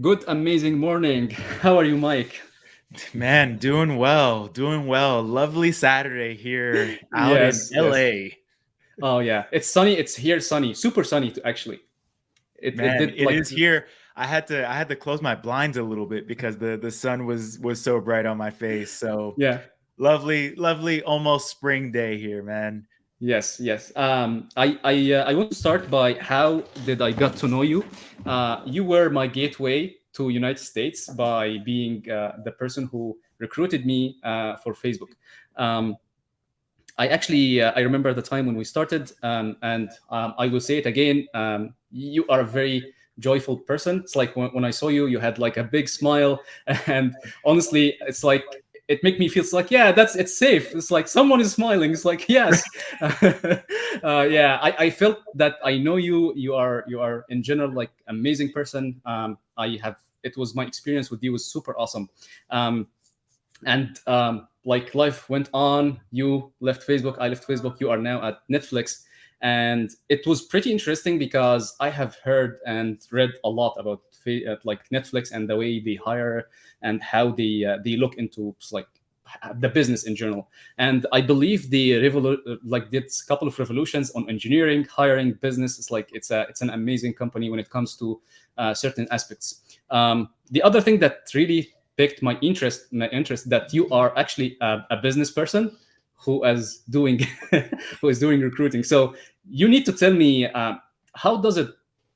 Good, amazing morning. How are you, Mike? Man, doing well, doing well. Lovely Saturday here out in Yes, yes. LA. Oh yeah, it's sunny. It's here sunny, super sunny actually. It Man, did it like is here. I had to close my blinds a little bit because the sun was so bright on my face. So yeah. lovely, lovely almost spring day here, man. Yes, yes. I want to start by how did I got to know you? You were my gateway to United States by being the person who recruited me for Facebook. Um, I remember the time when we started, and I will say it again. You are a very joyful person. It's like when I saw you, you had like a big smile, and honestly, it's like it made me feel it's like yeah, that's it's safe. It's like someone is smiling. It's like yes, yeah. I felt that I know you. You are in general like amazing person. I have it was my experience with you was super awesome. And like life went on, you left Facebook, I left Facebook, you are now at Netflix. And it was pretty interesting because I have heard and read a lot about like Netflix and the way they hire and how they look into like the business in general. And I believe like did a couple of revolutions on engineering, hiring, business. It's like it's an amazing company when it comes to certain aspects. The other thing that really piqued my interest that you are actually a business person who is doing who is doing recruiting. So you need to tell me how does it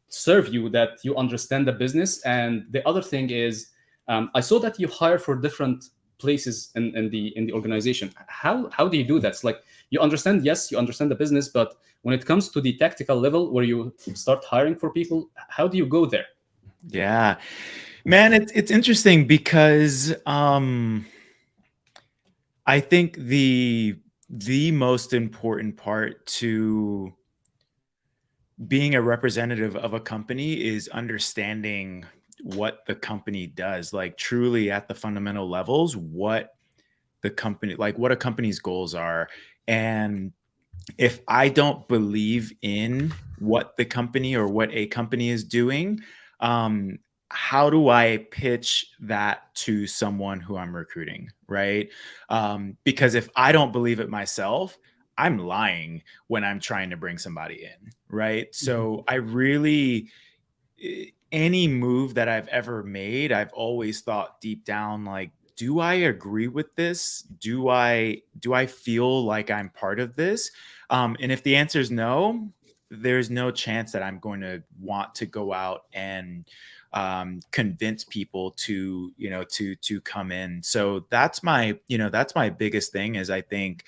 serve you that you understand the business. And the other thing is, I saw that you hire for different places in the organization. How do you do that? It's like you understand, yes, you understand the business, but when it comes to the tactical level where you start hiring for people, how do you go there? Yeah. Man, it's interesting because I think the most important part to being a representative of a company is understanding what the company does, like truly at the fundamental levels, what a company's goals are. And if I don't believe in what the company or what a company is doing, um, how do I pitch that to someone who I'm recruiting, right? Because if I don't believe it myself, I'm lying when I'm trying to bring somebody in, right? Mhm. So I really, any move that I've ever made, I've always thought deep down, like, do I agree with this? Do I feel like I'm part of this? And if the answer is no, there's no chance that I'm going to want to go out and convince people to to come in. So that's my biggest thing. Is I think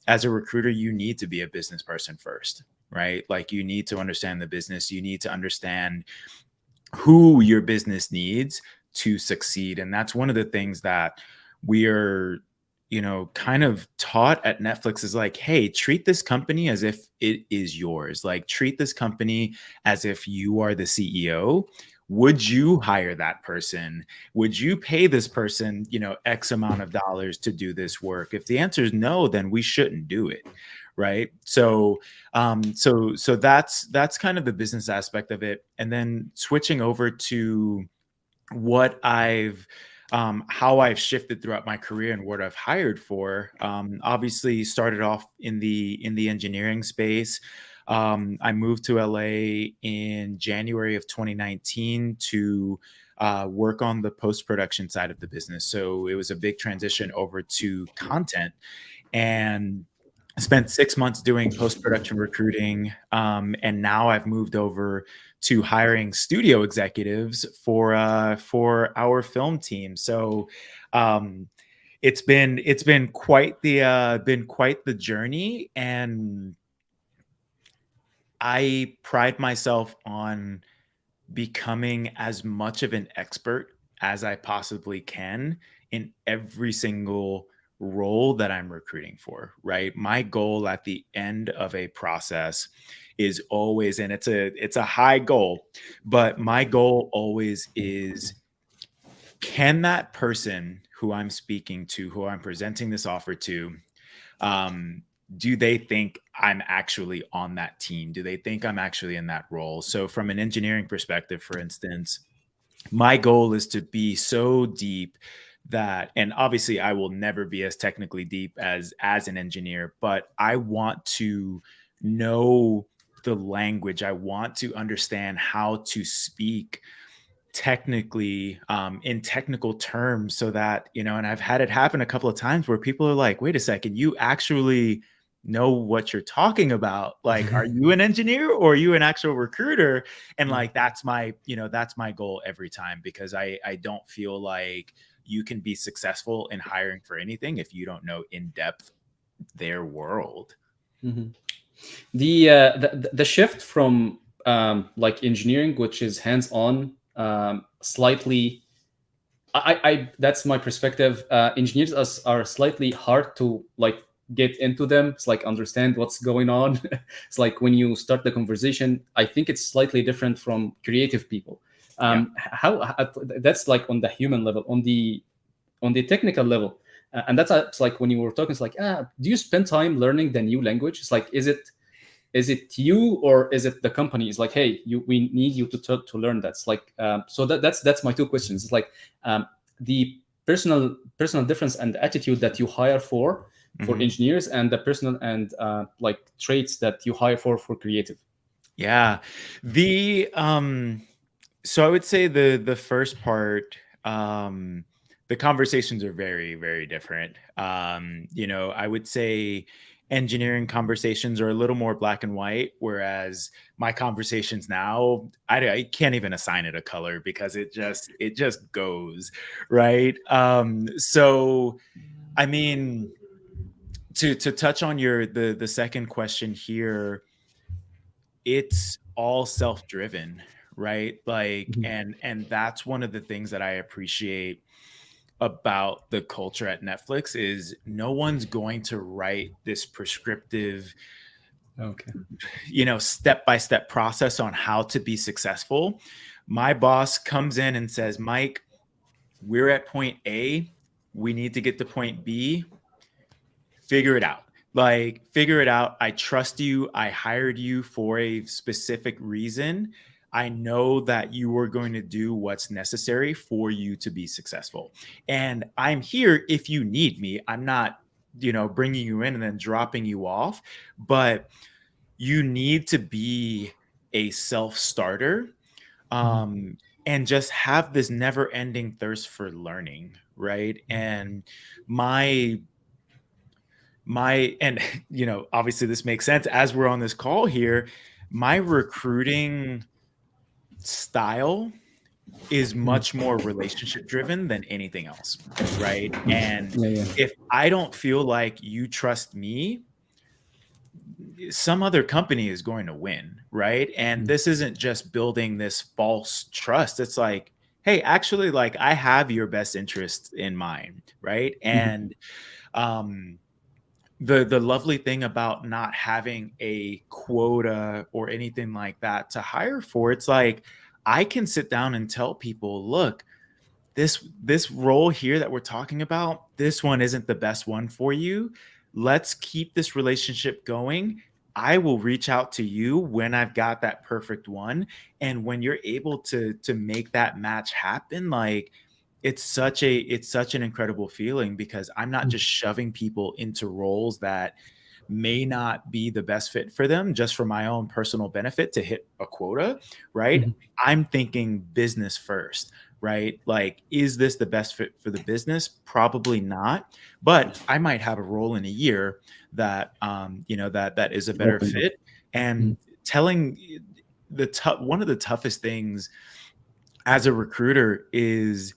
as a recruiter, you need to be a business person first, right? Like you need to understand the business. You need to understand who your business needs to succeed. And that's one of the things that we are, kind of taught at Netflix is like, hey, treat this company as if it is yours. Like, treat this company as if you are the CEO. Would you hire that person? Would you pay this person, X amount of dollars to do this work? If the answer is no, then we shouldn't do it. Right. So that's kind of the business aspect of it. And then switching over to what I've how I've shifted throughout my career and what I've hired for. Obviously, started off in the engineering space. I moved to LA in January of 2019 to work on the post production side of the business. So it was a big transition over to content, and I spent 6 months doing post production recruiting, and now I've moved over to hiring studio executives for our film team. So um, it's been quite the journey, and I pride myself on becoming as much of an expert as I possibly can in every single role that I'm recruiting for, right? My goal at the end of a process is always, and it's a high goal, but my goal always is, can that person who I'm speaking to, who I'm presenting this offer to, um, do they think I'm actually on that team? Do they think I'm actually in that role? So, from an engineering perspective, for instance, my goal is to be so deep that, and obviously I will never be as technically deep as an engineer, but I want to know the language. I want to understand how to speak technically, in technical terms, so that, and I've had it happen a couple of times where people are like, wait a second, you actually know what you're talking about. Like, are you an engineer or are you an actual recruiter? And like, that's my goal every time, because I don't feel like you can be successful in hiring for anything if you don't know in depth their world. Mhm. The shift from like engineering, which is hands on, slightly. That's my perspective. Engineers are slightly hard to like get into them. It's like understand what's going on. It's like when you start the conversation. I think it's slightly different from creative people. Yeah. How that's like on the human level, on the technical level, and that's it's like when you were talking. It's like, do you spend time learning the new language? It's like, is it you or is it the company? It's like, hey, we need you to learn that. It's like, so that's my two questions. It's like, the personal difference and attitude that you hire for Mhm. engineers, and the personal and like traits that you hire for creative. Yeah. The So I would say the first part, the conversations are very, very different. I would say engineering conversations are a little more black and white, whereas my conversations now, I can't even assign it a color, because it just goes right. So I mean, to touch on the second question here, it's all self-driven, right? Like, Mhm. and that's one of the things that I appreciate about the culture at Netflix, is no one's going to write this prescriptive, Okay. step-by-step process on how to be successful. My boss comes in and says, Mike, we're at point A, we need to get to point B, figure it out. Like, figure it out. I trust you. I hired you for a specific reason. I know that you are going to do what's necessary for you to be successful. And I'm here if you need me. I'm not, bringing you in and then dropping you off, but you need to be a self starter, Mhm. um, and just have this never ending thirst for learning. Right. And my and obviously this makes sense as we're on this call here. My recruiting style is Mhm. much more relationship driven than anything else, right? And Yeah, yeah. if I don't feel like you trust me, some other company is going to win, right? And Mhm. this isn't just building this false trust. It's like, hey, actually, like, I have your best interest in mind, right? Mhm. And um the lovely thing about not having a quota or anything like that to hire for, it's like, I can sit down and tell people, look, this role here that we're talking about, this one isn't the best one for you. Let's keep this relationship going. I will reach out to you when I've got that perfect one. And when you're able to make that match happen, like, it's such an incredible feeling, because I'm not Mhm. just shoving people into roles that may not be the best fit for them just for my own personal benefit to hit a quota, right? Mhm. I'm thinking business first, right? Like, is this the best fit for the business? Probably not, but I might have a role in a year that, that is a better Open up. fit. And Mhm. telling one of the toughest things as a recruiter is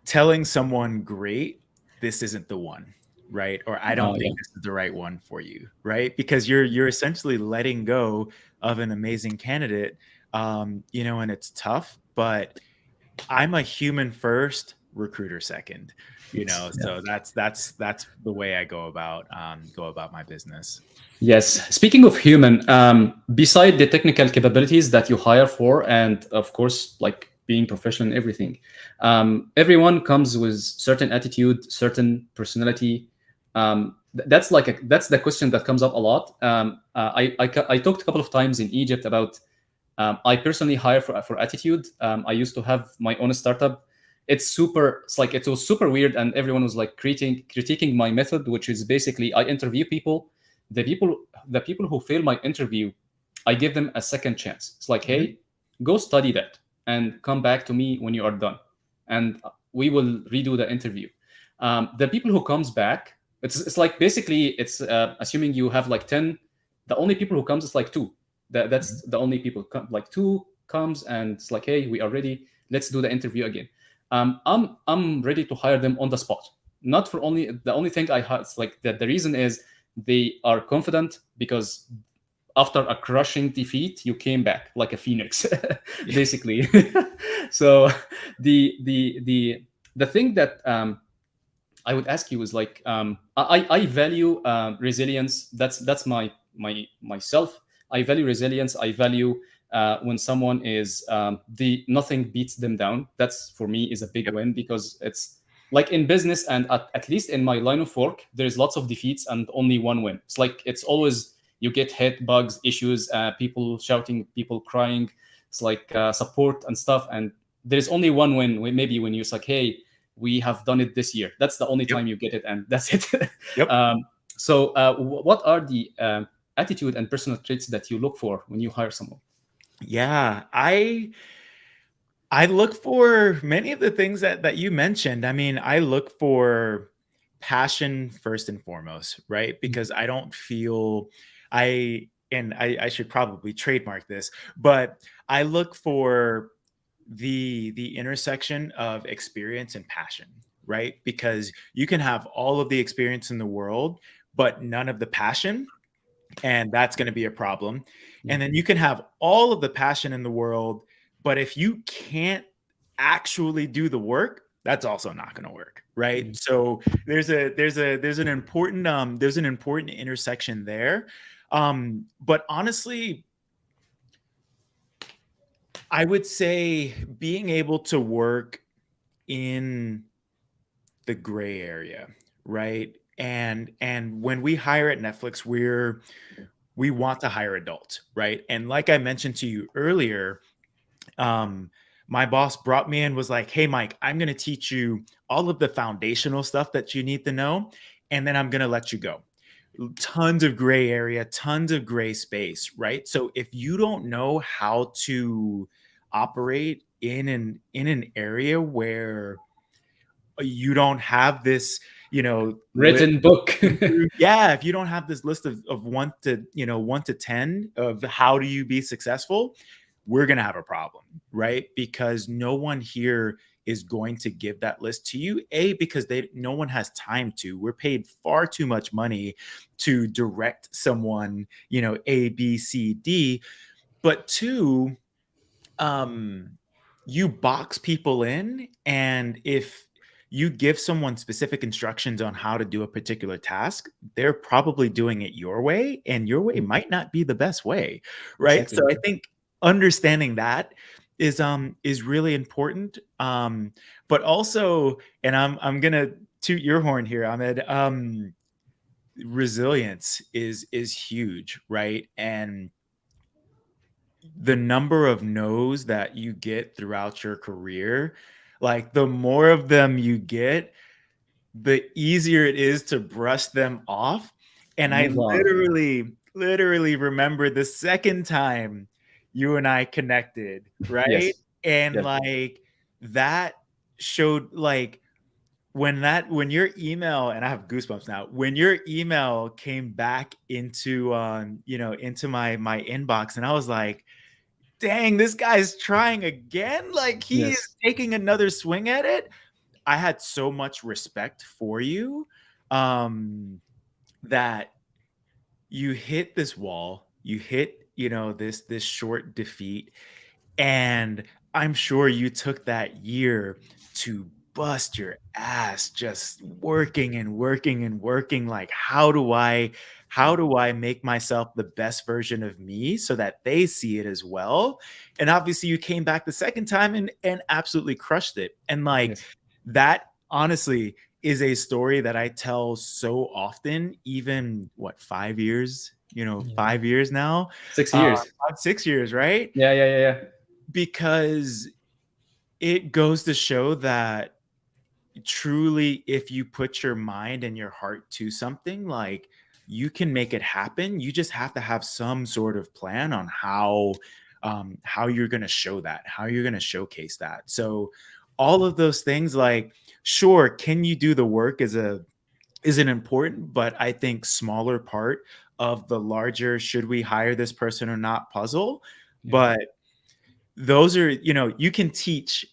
telling someone, great, this isn't the one, right? Or I Oh don't yeah. think this is the right one for you, right? Because you're essentially letting go of an amazing candidate. And it's tough, but I'm a human first, recruiter second, It's, yeah. so that's the way I go about my business. Yes. Speaking of human, beside the technical capabilities that you hire for, and of course, like being professional in everything, everyone comes with certain attitude, certain personality. That's the question that comes up a lot. I talked a couple of times in Egypt about I personally hire for attitude. I used to have my own startup. It's like it was super weird, and everyone was like critiquing my method, which is basically I interview people. The people the people who fail my interview, I give them a second chance. It's like, Mhm. hey, go study that and come back to me when you are done, and we will redo the interview. The people who comes back, it's like basically it's assuming you have like 10. The only people who comes is like two. That's the only people like two comes and it's like, hey, we are ready, let's do the interview again. I'm ready to hire them on the spot. Not for only the only thing I had, it's like that the reason is they are confident because after a crushing defeat you came back like a phoenix Yeah. basically. So the thing that I would ask you is like, I value resilience. That's my myself. I value resilience. I value when someone is the nothing beats them down. That's for me is a big Yep. win because it's like in business and at least in my line of work, there's lots of defeats and only one win. It's like it's always you get hit, bugs, issues, people shouting, people crying. It's like support and stuff, and there's only one win. Maybe when you're like, hey, we have done it this year. That's the only Yep. time you get it, and that's it. Yep. What are the attitude and personal traits that you look for when you hire someone? Yeah, I look for many of the things that you mentioned. I mean, I look for passion first and foremost, right? Because I don't feel I should probably trademark this, but I look for the intersection of experience and passion, right? Because you can have all of the experience in the world, but none of the passion, and that's going to be a problem. Yeah. And then you can have all of the passion in the world, but if you can't actually do the work, that's also not going to work, right? Mhm. So there's an important intersection there. But honestly, I would say being able to work in the gray area, right? And when we hire at Netflix, we want to hire adults, right? And like I mentioned to you earlier, um, my boss brought me in, was like, "Hey, Mike, I'm going to teach you all of the foundational stuff that you need to know, and then I'm going to let you go." Tons of gray area, tons of gray space, right? So if you don't know how to operate in an area where you don't have this, you know, Written book. yeah, if you don't have this list of 1 to, 1 to 10 of how do you be successful, we're going to have a problem, right? Because no one here is going to give that list to you. A, because they no one has time to. We're paid far too much money to direct someone, A, B, C, D. But two, um you box people in, and if you give someone specific instructions on how to do a particular task, they're probably doing it your way, and your way might not be the best way, right? So Exactly. I think understanding that is really important. But also, and I'm gonna toot your horn here, Ahmed. Resilience is huge, right? And the number of no's that you get throughout your career, like the more of them you get, the easier it is to brush them off. And I Move on. literally remember the second time you and I connected, right? Yes. And Yes. like that showed like when your email, and I have goosebumps now, when your email came back into into my inbox, and I was like, dang, this guy's trying again. Like he is Yes. taking another swing at it. I had so much respect for you, that you hit this wall, you hit, this short defeat, and I'm sure you took that year to bust your ass just working and working and working. Like, how do I make myself the best version of me so that they see it as well? And obviously you came back the second time and absolutely crushed it. And like Yes. that honestly is a story that I tell so often, even what, 5 years, Yeah. 5 years now, 6 years. 5, 6 years, right? Yeah, yeah, yeah, yeah. Because it goes to show that truly, if you put your mind and your heart to something, like, you can make it happen. You just have to have some sort of plan on how you're going to show that, how you're going to showcase that. So all of those things, like, sure, can you do the work is an important, but I think smaller part of the larger should we hire this person or not puzzle. Yeah, But those are, you can teach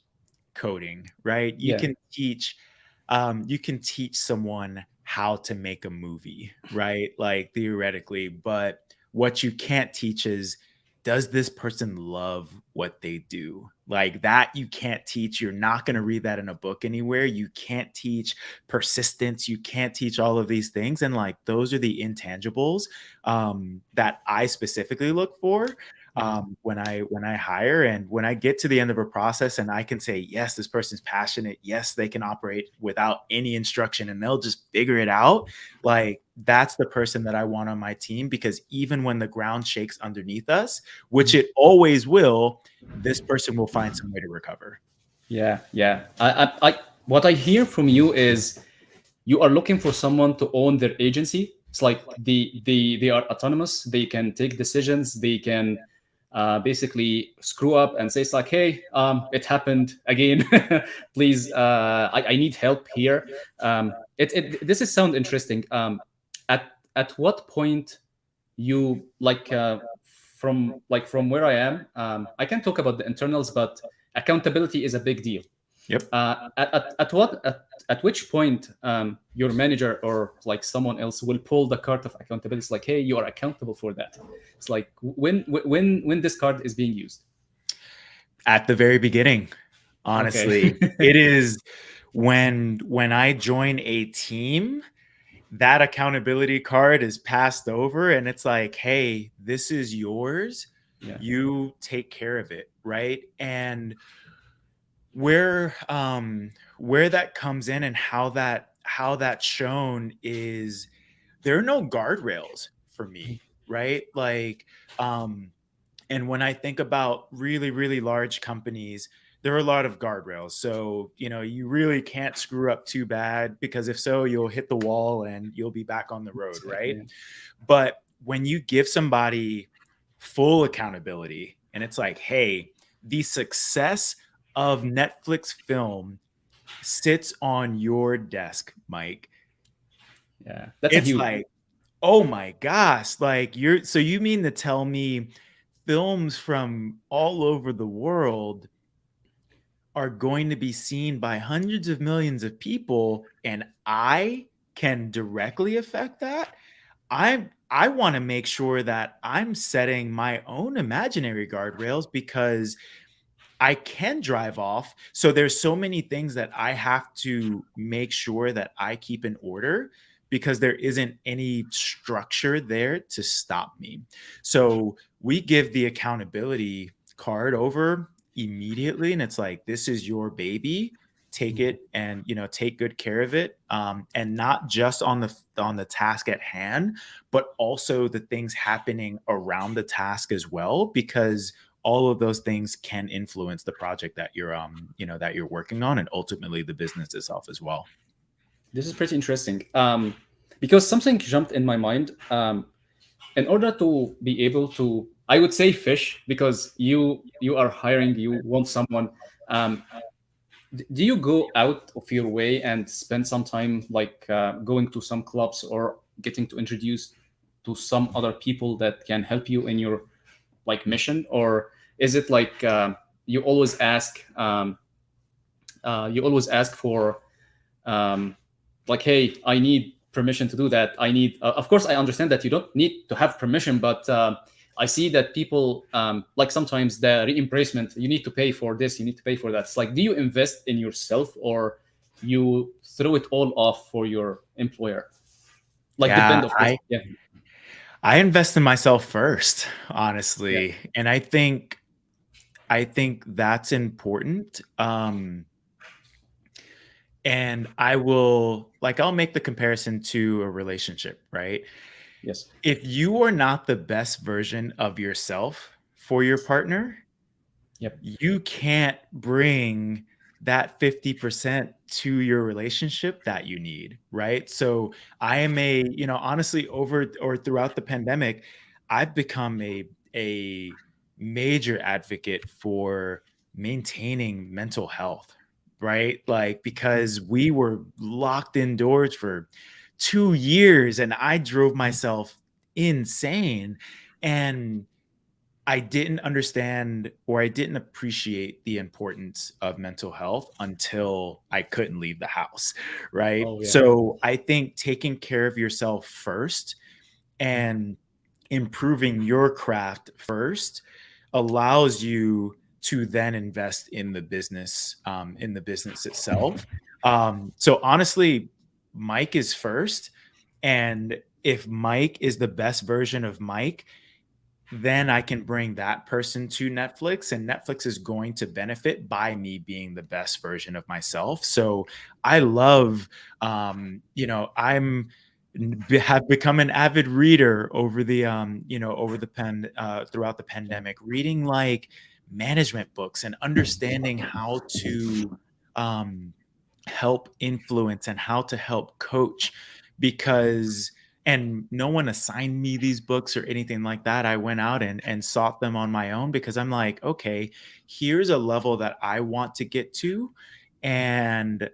coding, right? yeah, You can teach someone how to make a movie, right? Like, theoretically, but what you can't teach is, does this person love what they do? Like, that you can't teach. You're not going to read that in a book anywhere. You can't teach persistence. You can't teach all of these things. And, like, those are the intangibles that I specifically look for yeah, when I hire, and when I get to the end of a process and I can say, yes, this person's passionate. Yes, they can operate without any instruction and they'll just figure it out. Like, that's the person that I want on my team, because even when the ground shakes underneath us, which it always will, this person will find some way to recover. yeah, yeah. What I hear from you is you are looking for someone to own their agency. It's like they are autonomous. They can take decisions. They can basically screw up and say it's like, hey, it happened again. Please, I need help here. This is sound interesting. At what point you like from where I am, I can talk about the internals, but accountability is a big deal. Yep. At which point your manager or like someone else will pull the card of accountability? It's like, hey, you are accountable for that. It's like when this card is being used. At the very beginning, Okay. honestly, it is when I join a team, that accountability card is passed over and it's like, hey, this is yours. Yeah. You take care of it, right? And where that comes in and how that's shown is, there are no guardrails for me, right? Like, um and when I think about really, really large companies, there are a lot of guardrails. So, you really can't screw up too bad, because if so, you'll hit the wall and you'll be back on the road, right? Exactly. But when you give somebody full accountability and it's like, hey, the success of Netflix film sits on your desk, Mike, Yeah. That's a it's huge. like, oh my gosh, like, you mean to tell me films from all over the world are going to be seen by hundreds of millions of people, and I can directly affect that? I want to make sure that I'm setting my own imaginary guardrails, because I can drive off. So there's so many things that I have to make sure that I keep in order, because there isn't any structure there to stop me. So we give the accountability card over immediately, and it's like, this is your baby. Take it and, take good care of it, and not just on the task at hand, but also the things happening around the task as well, because all of those things can influence the project that you're working on, and ultimately the business itself as well. This is pretty interesting. Because something jumped in my mind. In order to be able to, I would say fish, because you are hiring, you want someone. Um, do you go out of your way and spend some time like going to some clubs or getting to introduce to some other people that can help you in your like mission, or is it like you always ask you always ask for um, like, hey, I need permission to do that. I need of course I understand that you don't need to have permission, but I see that people like sometimes the reimbursement, you need to pay for this, you need to pay for that. It's like, do you invest in yourself or you throw it all off for your employer? Like, Yeah, depend, of course. Yeah, I invest in myself first, yeah, honestly. And I think that's important. And I'll make the comparison to a relationship, right? Yes. If you are not the best version of yourself for your partner, Yep. you can't bring that 50% to your relationship that you need, right? So I am honestly, over or throughout the pandemic, I've become a major advocate for maintaining mental health, right? Like, because we were locked indoors for 2 years and I drove myself insane, and I didn't understand, or I didn't appreciate the importance of mental health until I couldn't leave the house, right? Oh yeah. So I think taking care of yourself first and improving your craft first allows you to then invest in the business itself. So honestly, Mike is first, and if Mike is the best version of Mike, then I can bring that person to Netflix, and Netflix is going to benefit by me being the best version of myself. So I love, have become an avid reader over the throughout the pandemic, reading like management books and understanding how to um, help influence and how to help coach, because and no one assigned me these books or anything like that. I went out and sought them on my own, because I'm like, okay, here's a level that I want to get to, and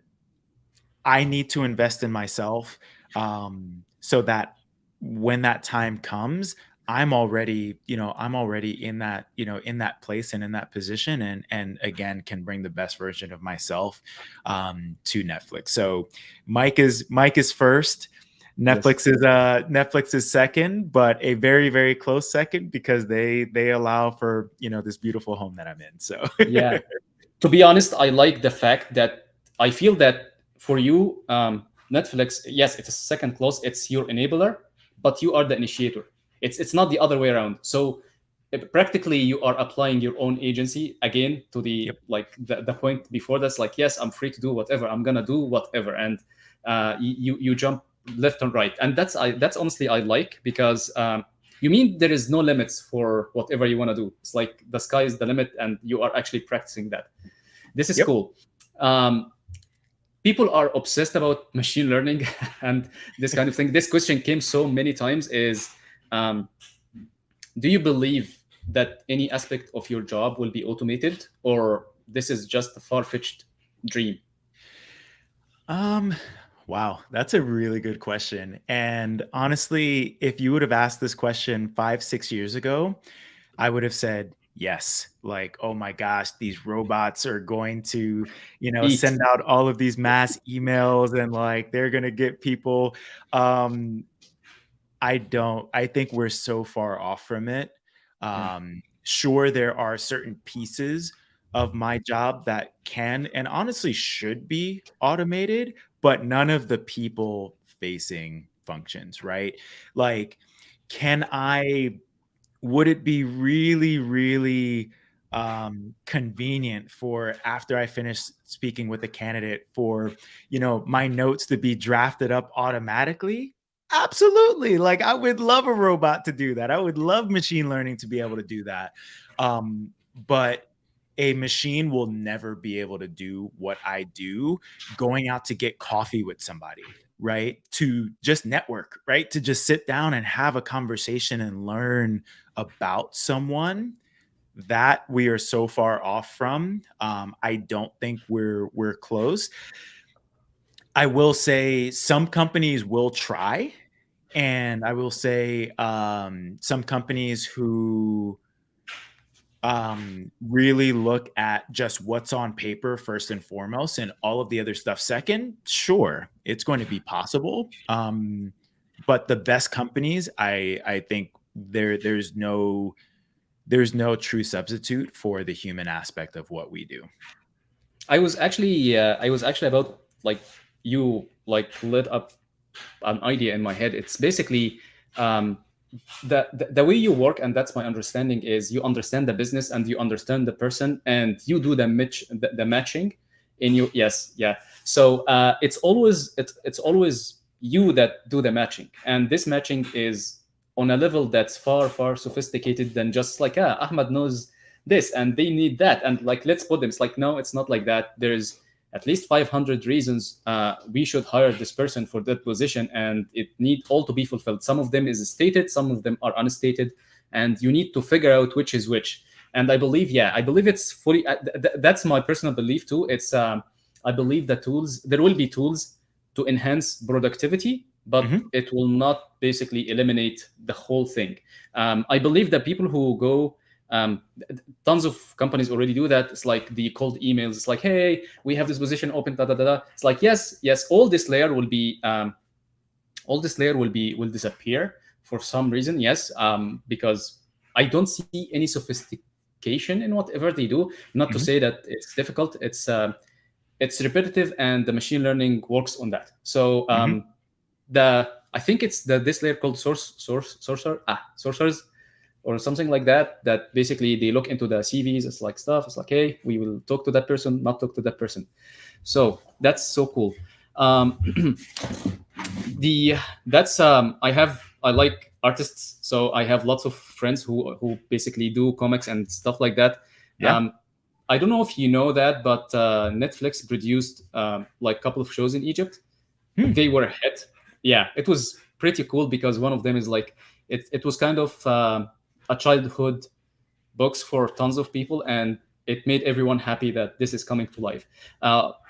I need to invest in myself, so that when that time comes, I'm already in that, in that place and in that position, and again can bring the best version of myself to Netflix. So Mike is first. Yes. Netflix is second, but a very, very close second, because they allow for, this beautiful home that I'm in. So Yeah. To be honest, I like the fact that I feel that for you, Netflix, yes, it's a second clause. It's your enabler, but you are the initiator. It's not the other way around. So practically, you are applying your own agency again to the Yep. like the point before. That's like, yes, I'm free to do whatever. I'm gonna do whatever, and you jump left and right, and that's honestly I like because. You mean there is no limits for whatever you want to do? It's like the sky is the limit, and you are actually practicing that. This is Yep. cool. Um, People are obsessed about machine learning and this kind of thing. This question came so many times: is um, do you believe that any aspect of your job will be automated, or this is just a far-fetched dream? Um, wow, that's a really good question. And honestly, if you would have asked this question 5, 6 years ago, I would have said yes. Like, oh my gosh, these robots are going to, Eat. send out all of these mass emails, and like they're going to get people. Um, I don't. I think we're so far off from it. Yeah. Sure, there are certain pieces of my job that can and honestly should be automated, but none of the people facing functions, right? Like, can I would it be really, really convenient for, after I finish speaking with a candidate, for my notes to be drafted up automatically? Absolutely. Like, I would love a robot to do that. I would love machine learning to be able to do that. But a machine will never be able to do what I do, going out to get coffee with somebody, right? To just network, right? To just sit down and have a conversation and learn about someone. That we are so far off from. I don't think we're close. I will say some companies will try, and I will say some companies who really look at just what's on paper first and foremost, and all of the other stuff second. Sure, it's going to be possible. But the best companies, I think there's no true substitute for the human aspect of what we do. I was actually about like you like lit up an idea in my head. It's basically um, the way you work, and that's my understanding, is you understand the business and you understand the person, and you do the matching in you. Yes, yeah. So it's always you that do the matching, and this matching is on a level that's far far sophisticated than just like, ah, Ahmad knows this and they need that, and like let's put them. It's like, no, it's not like that. There's at least 500 reasons we should hire this person for that position, and it need all to be fulfilled. Some of them is stated, some of them are unstated, and you need to figure out which is which. And I believe, yeah, I believe it's fully that's my personal belief too. It's I believe that tools, there will be tools to enhance productivity, but Hmm. it will not basically eliminate the whole thing. I believe that people who go, um, tons of companies already do that. It's like the cold emails. It's like, hey, we have this position open. Da da da. Da. It's like, yes, yes, all this layer will disappear for some reason. Yes, because I don't see any sophistication in whatever they do. Not to Hmm. say that it's difficult. It's repetitive, and the machine learning works on that. So Hmm. the I think it's this layer called sorcerers or something like that. That basically they look into the CVs. It's like stuff. It's like, hey, we will talk to that person, not talk to that person. So that's so cool. Um, the that's I like artists, so I have lots of friends who basically do comics and stuff like that. Yeah. Um, I don't know if you know that, but Netflix produced like a couple of shows in Egypt. Hmm. They were a hit. Yeah, it was pretty cool because one of them is like it was kind of a childhood books for tons of people, and it made everyone happy that this is coming to life.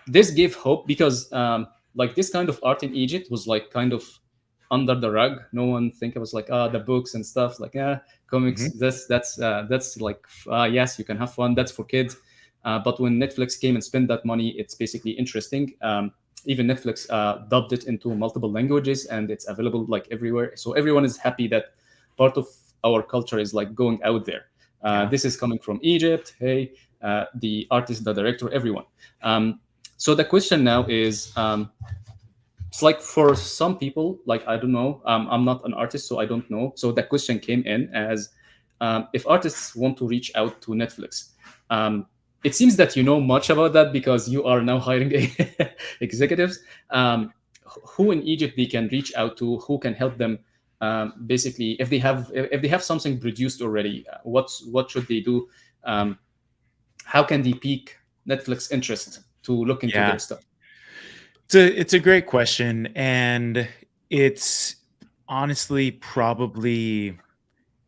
This gave hope because like this kind of art in Egypt was like kind of under the rug. No one think it was like, the books and stuff, like, comics, Hmm. that's like, yes, you can have fun, that's for kids. But when Netflix came and spent that money, it's basically interesting. Even Netflix dubbed it into multiple languages, and it's available like everywhere, so everyone is happy that part of our culture is like going out there. Yeah. This is coming from Egypt. Hey, the artist, the director, everyone. Um, so the question now is, it's like for some people, like I don't know. I'm not an artist, so I don't know. So the question came in as, if artists want to reach out to Netflix. Um, it seems that you know much about that because you are now hiring executives. Who in Egypt they can reach out to? Who can help them? Basically, if they have something produced already, what should they do? Um, how can they pique Netflix interest to look into Yeah. their stuff? It's a great question, and it's honestly probably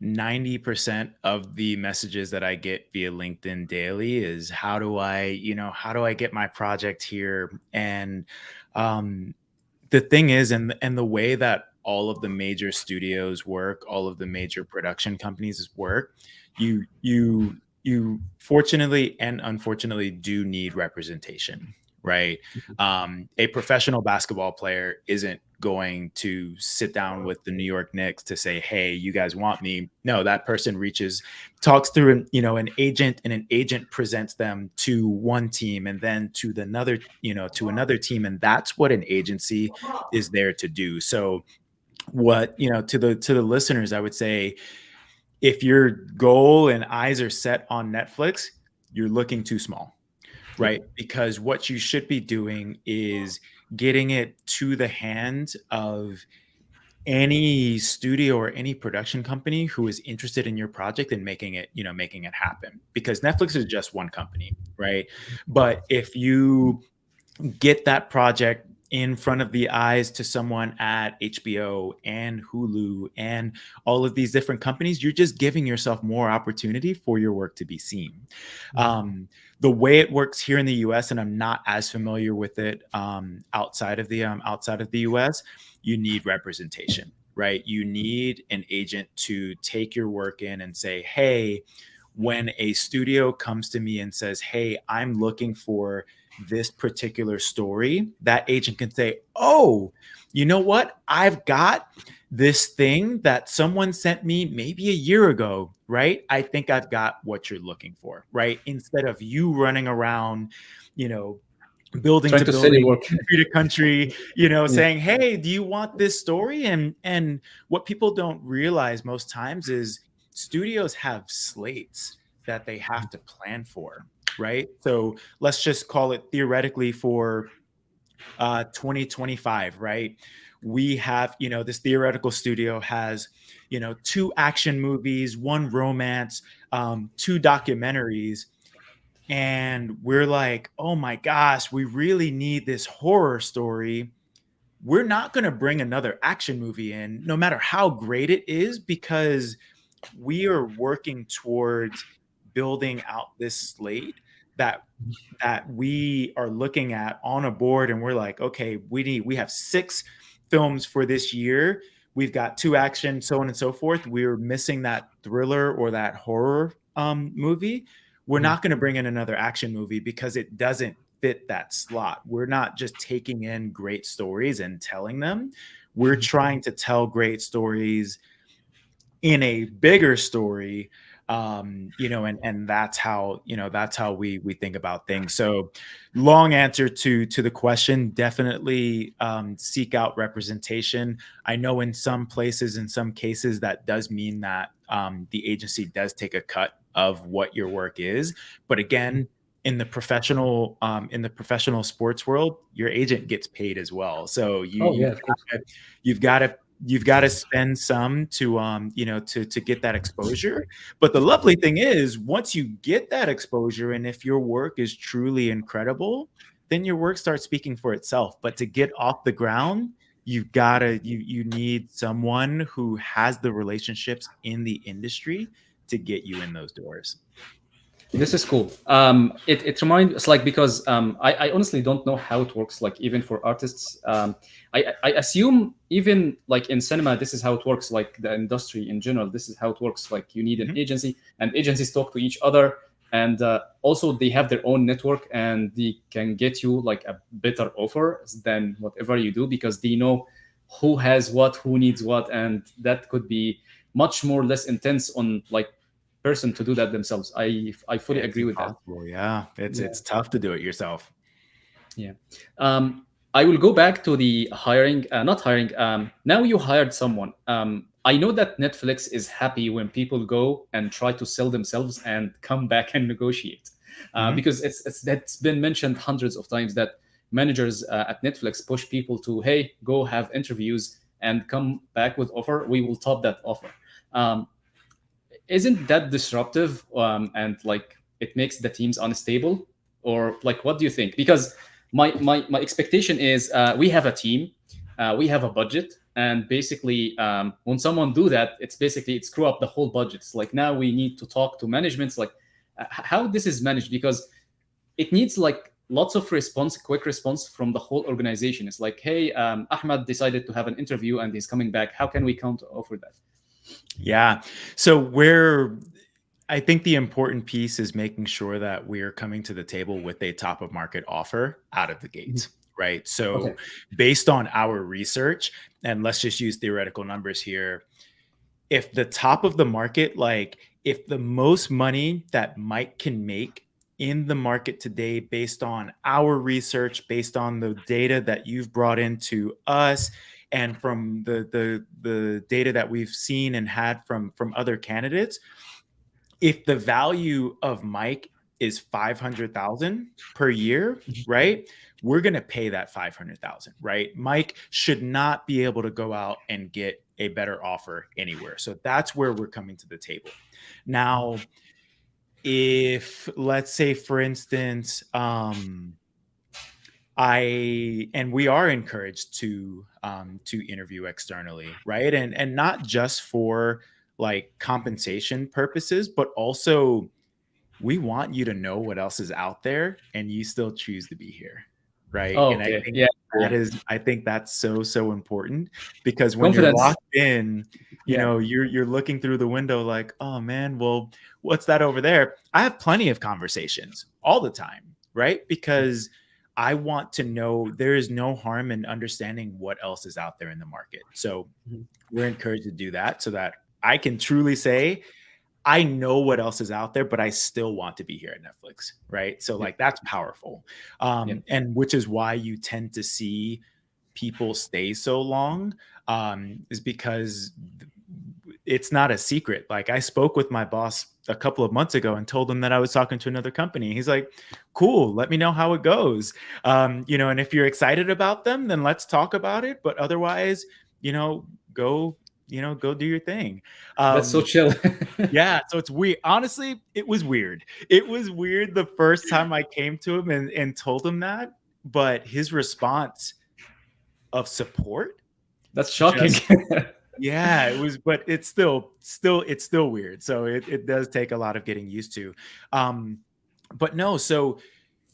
90% of the messages that I get via LinkedIn daily is how do I get my project here? And um, the thing is, and the way that all of the major studios work, all of the major production companies work, you fortunately and unfortunately do need representation, right? A professional basketball player isn't going to sit down with the New York Knicks to say, "Hey, you guys want me?" No, that person talks through an agent, and an agent presents them to one team and then to another team, and that's what an agency is there to do. So what, to the listeners, I would say, if your goal and eyes are set on Netflix, you're looking too small, Yeah. right? Because what you should be doing is getting it to the hands of any studio or any production company who is interested in your project and making it happen. Because Netflix is just one company, right? But if you get that project in front of the eyes to someone at HBO and Hulu and all of these different companies, you're just giving yourself more opportunity for your work to be seen. Um, the way it works here in the U.S., and I'm not as familiar with it outside of the U.S., you need representation, right? You need an agent to take your work in and say, "Hey," when a studio comes to me and says, "Hey, I'm looking for this particular story," that agent can say, "Oh, you know what? I've got this thing that someone sent me maybe a year ago, right? I think I've got what you're looking for," right? Instead of you running around, you know, building Trying to to sell your building, work. country to country, Yeah. saying, "Hey, do you want this story?" And what people don't realize most times is studios have slates that they have to plan for, right? So let's just call it theoretically for 2025, right? we have, this theoretical studio has, two action movies, one romance, two documentaries. And we're like, oh my gosh, we really need this horror story. We're not going to bring another action movie in, no matter how great it is, because we are working towards building out this slate that we are looking at on a board, and we're like, okay, we have 6 films for this year. We've got 2 action, so on and so forth. We're missing that thriller or that horror movie. We're Mhm. not going to bring in another action movie because it doesn't fit that slot. We're not just taking in great stories and telling them. We're trying to tell great stories in a bigger story, and that's how we think about things. So long answer to the question, definitely seek out representation. I know in some places, in some cases, that does mean that the agency does take a cut of what your work is, but again, in the professional sports world, your agent gets paid as well. So Oh yeah, of course. you've got to you've got to spend some to to get that exposure. But the lovely thing is, once you get that exposure, and if your work is truly incredible, then your work starts speaking for itself. But to get off the ground, you need someone who has the relationships in the industry to get you in those doors. This is cool. It reminds it's like because I honestly don't know how it works. Like even for artists, I assume even like in cinema, this is how it works. Like the industry in general, this is how it works. Like you need an Mhm. agency, and agencies talk to each other, and also they have their own network, and they can get you like a better offer than whatever you do because they know who has what, who needs what, and that could be much more less intense on like person to do that themselves. I fully It's agree with that. impossible. Yeah, Yeah, it's tough to do it yourself. yeah. I will go back to the hiring, not hiring. Now you hired someone. I know that Netflix is happy when people go and try to sell themselves and come back and negotiate, Mhm. because it's that's been mentioned hundreds of times that managers at Netflix push people to, hey, go have interviews and come back with offer. We will top that offer. Um, isn't that disruptive, and like it makes the teams unstable, or like what do you think? Because my expectation is we have a team, we have a budget, and basically when someone do that, it's basically it screw up the whole budget. It's like now we need to talk to managements like how this is managed, because it needs like lots of response, quick response from the whole organization. It's like, hey, Ahmad decided to have an interview and he's coming back, how can we counter offer that? Yeah. So where I think the important piece is making sure that we're coming to the table with a top of market offer out of the Mhm. gates, right? Okay. So based on our research, and let's just use theoretical numbers here, if the top of the market, like if the most money that Mike can make in the market today, based on our research, based on the data that you've brought into us, and from the data that we've seen and had from other candidates, if the value of Mike is 500,000 per year, right? We're going to pay that 500,000, right? Mike should not be able to go out and get a better offer anywhere. So that's where we're coming to the table. Now, if let's say for instance, we are encouraged to interview externally, right? And not just for like compensation purposes, but also we want you to know what else is out there and you still choose to be here, right? Oh, And okay, yeah, yeah. I think that's so important, because when you're Confidence. locked in, Yeah. you're looking through the window like, oh man, well, what's that over there? I have plenty of conversations all the time, right? Because I want to know there is no harm in understanding what else is out there in the market. So Mhm. we're encouraged to do that so that I can truly say I know what else is out there, but I still want to be here at Netflix, right? So Yeah, like that's powerful. yeah. And which is why you tend to see people stay so long, is because it's not a secret. Like I spoke with my boss a couple of months ago and told him that I was talking to another company. He's like, cool, let me know how it goes. And if you're excited about them, then let's talk about it. But otherwise, go, go do your thing. That's so Um, chill. yeah, so it's weird. Honestly, it was weird. It was weird the first time I came to him and told him that, but his response of support That's shocking. just yeah, it was, but it's still weird. So it does take a lot of getting used to. Um, but no, so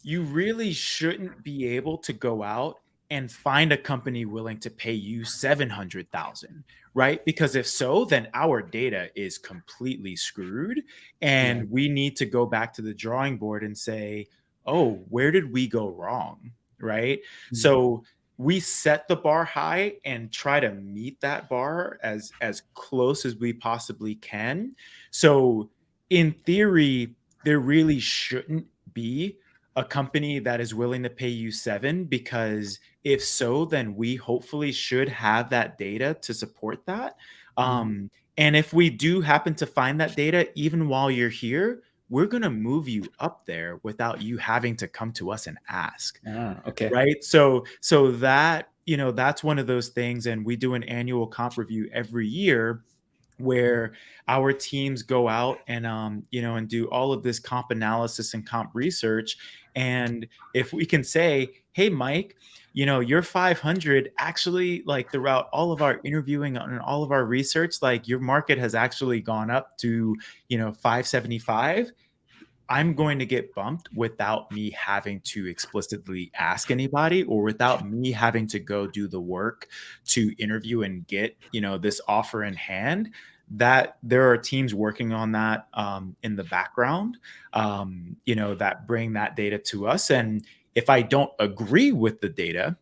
you really shouldn't be able to go out and find a company willing to pay you 700,000, right? Because if so, then our data is completely screwed Yeah. and we need to go back to the drawing board and say, "Oh, where did we go wrong?" Right? Mm. So we set the bar high and try to meet that bar as close as we possibly can. So in theory, there really shouldn't be a company that is willing to pay you 7, because if so, then we hopefully should have that data to support that. Mm. And if we do happen to find that data, even while you're here, we're going to move you up there without you having to come to us and ask. Ah, okay. Right. So that, that's one of those things. And we do an annual comp review every year where our teams go out and and do all of this comp analysis and comp research. And if we can say, hey Mike, your 500 actually, like, throughout all of our interviewing and all of our research, like, your market has actually gone up to 575. I'm going to get bumped without me having to explicitly ask anybody, or without me having to go do the work to interview and get, this offer in hand. That there are teams working on that in the background, that bring that data to us. And if I don't agree with the data,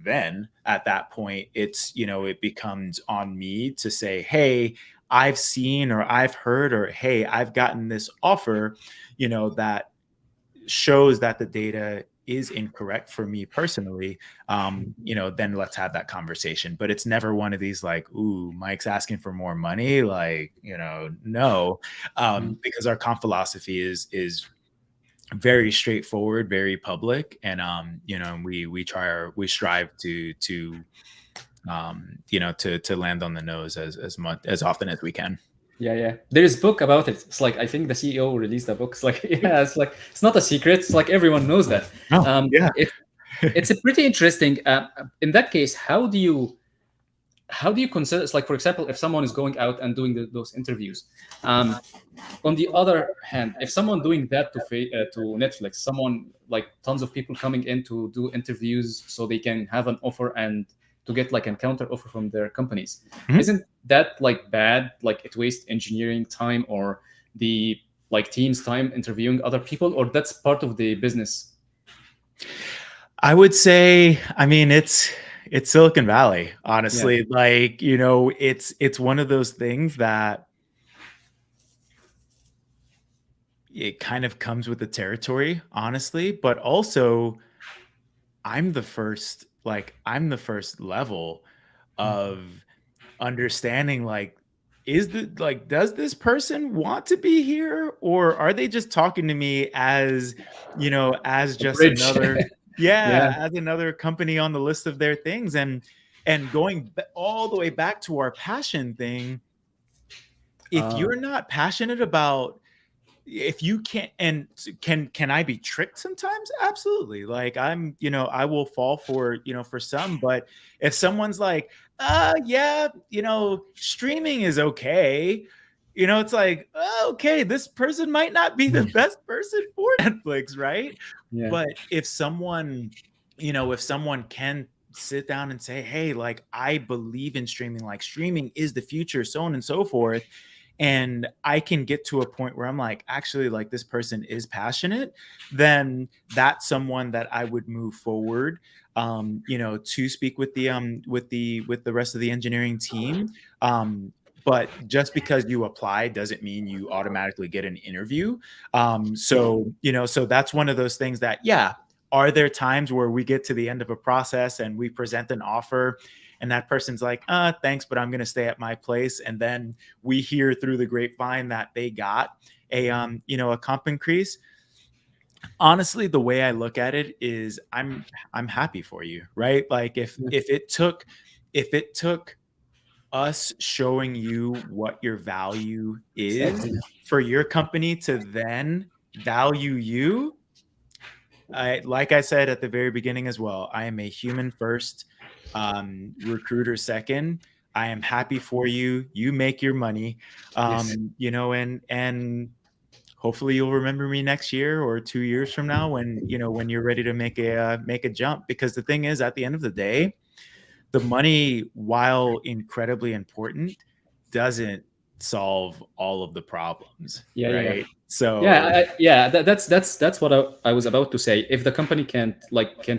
then at that point it becomes on me to say, hey, I've seen or I've heard, or hey, I've gotten this offer that shows that the data is incorrect for me personally. Then let's have that conversation. But it's never one of these like, ooh, Mike's asking for more money, like, no. Mm. Because our comp philosophy is very straightforward, very public, and we strive to land on the nose as much as often as we can. Yeah, yeah. There is book about it. It's like I think the CEO released a book. It's like yeah, it's like it's not a secret. It's like everyone knows that. Oh, yeah. It it's a pretty interesting. In that case, how do you consider? It's like, for example, if someone is going out and doing those interviews. On the other hand, if someone doing that to Netflix, someone like tons of people coming in to do interviews so they can have an offer and to get like a counter offer from their companies, Mhm. isn't that like bad? Like it wastes engineering time or the like team's time interviewing other people, or that's part of the business? I would say, I mean, it's Silicon Valley, Yeah, honestly. Like, it's one of those things that it kind of comes with the territory, honestly. But also, I'm the first level of understanding, like, does this person want to be here, or are they just talking to me as the just bridge. another, Yeah, yeah, as another company on the list of their things. And going all the way back to our passion thing, if uh, you're not passionate about, if you can't, and can I be tricked sometimes? Absolutely. Like, I will fall for some. But if someone's like, yeah, streaming is okay, it's like, okay, this person might not be the best person for Netflix, right? yeah, But if someone can sit down and say, hey, like, I believe in streaming, like, streaming is the future, so on and so forth, and I can get to a point where I'm like, actually, like, this person is passionate, then that's someone that I would move forward, to speak with the rest of the engineering team. But just because you apply doesn't mean you automatically get an interview. yeah, So that's one of those things that, yeah, are there times where we get to the end of a process and we present an offer and that person's like, thanks, but I'm going to stay at my place. And then we hear through the grapevine that they got a comp increase. Honestly, the way I look at it is I'm happy for you, right? Like Yeah, if it took us showing you what your value is exactly. for your company to then value you, like I said at the very beginning as well, I am a human first, recruiter second. I am happy for you. You make your money, Yes. and hopefully you'll remember me next year or 2 years from now when when you're ready to make a jump. Because the thing is, at the end of the day, the money, while incredibly important, doesn't solve all of the problems, Yeah, yeah, yeah. right? Yeah, So yeah. That's what I was about to say. If the company can't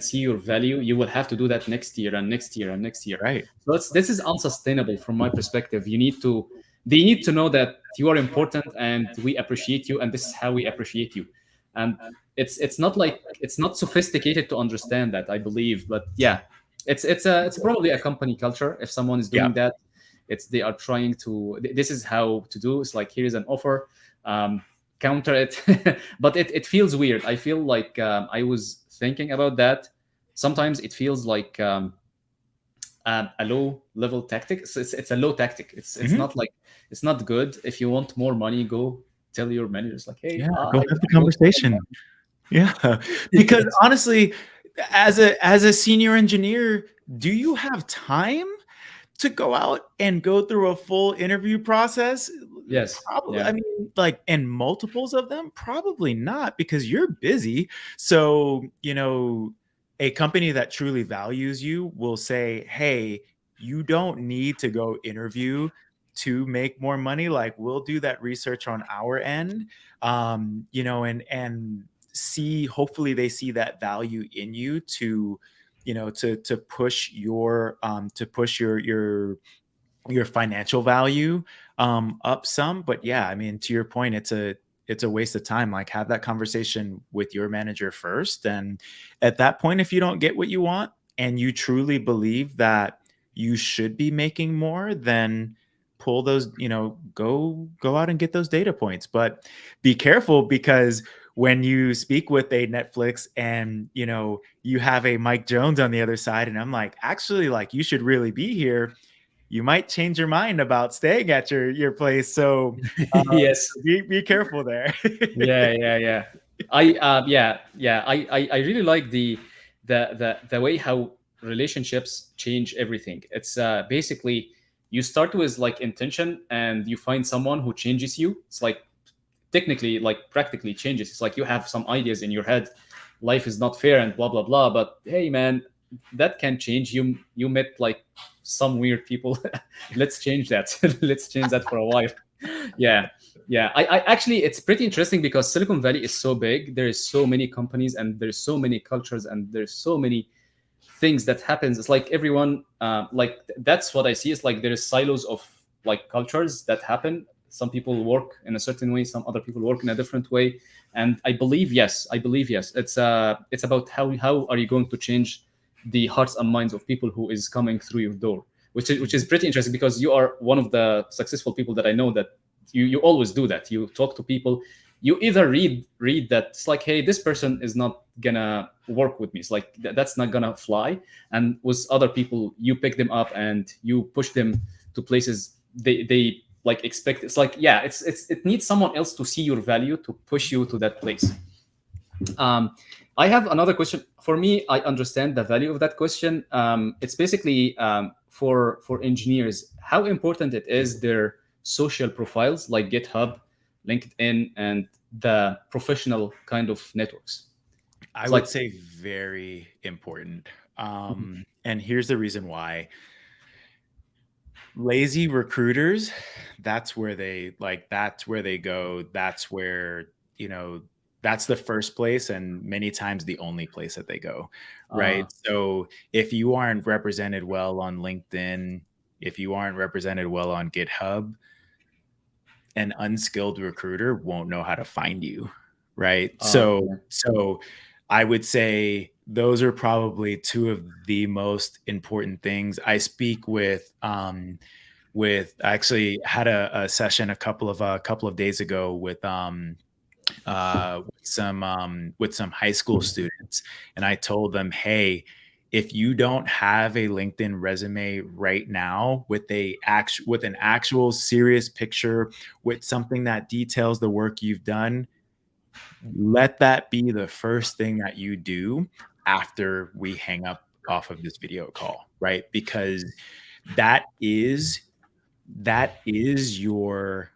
see your value, you will have to do that next year and next year and next year. right. So this is unsustainable from my perspective. They need to know that you are important and we appreciate you, and this is how we appreciate you. And it's not sophisticated to understand that, I believe. But yeah, it's probably a company culture. If someone is Yeah. doing that, it's they are trying to. This is how to do. It's like, here is an offer. Um, Counter it. But it feels weird. I feel like, I was thinking about that. Sometimes it feels like, a low level tactic. It's a low tactic. It's Mhm. not like, it's not good. If you want more money, go tell your managers like, hey, Yeah, go have the I want more conversation. Yeah, money. because honestly, as a senior engineer, do you have time to go out and go through a full interview process? Yes. Probably. Yeah. I mean, like, and multiples of them? Probably not, because you're busy. So, a company that truly values you will say, hey, you don't need to go interview to make more money. Like, we'll do that research on our end. And see, hopefully they see that value in you to, to push your financial value up some. But yeah, I mean, to your point, it's a waste of time. Like, have that conversation with your manager first, and at that point, if you don't get what you want and you truly believe that you should be making more, then pull those, go out and get those data points. But be careful, because when you speak with a Netflix and you have a Mike Jones on the other side, and I'm like, actually, like, you should really be here, you might change your mind about staying at your place. So, Yes. be careful there. Yeah, yeah, yeah. I really like the way how relationships change everything. It's, basically, you start with like intention, and you find someone who changes you. It's like, technically, like, practically changes. It's like you have some ideas in your head, life is not fair and blah blah blah. But hey, man, that can change. You met like some weird people. Let's change that. Let's change that for a while. Yeah, yeah. I actually, it's pretty interesting because Silicon Valley is so big. There is so many companies, and there's so many cultures, and there's so many things that happens. It's like everyone, like, that's what I see. It's like there is silos of like cultures that happen. Some people work in a certain way, some other people work in a different way. And I believe yes, it's about how are you going to change the hearts and minds of people who is coming through your door, which is pretty interesting, because you are one of the successful people that I know, that you always do that. You talk to people, you either read that it's like, hey, this person is not gonna work with me. It's like, that's not gonna fly. And with other people, you pick them up and you push them to places they like expect. It's like, yeah, it needs someone else to see your value to push you to that place. um, I have another question. For me, I understand the value of that question. It's basically, for engineers, how important it is their social profiles like GitHub, LinkedIn, and the professional kind of networks. I It's would like, say very important. mhm, And here's the reason why. Lazy recruiters, that's where they go. You know, that's the first place, and many times the only place that they go, uh, right? So if you aren't represented well on LinkedIn, if you aren't represented well on GitHub, an unskilled recruiter won't know how to find you, right? uh, So yeah. so I would say those are probably two of the most important things. I speak with I actually had a session a couple of days ago with some high school students, and I told them, hey, if you don't have a LinkedIn resume right now with an actual serious picture, with something that details the work you've done, let that be the first thing that you do after we hang up off of this video call, right? Because that is that's your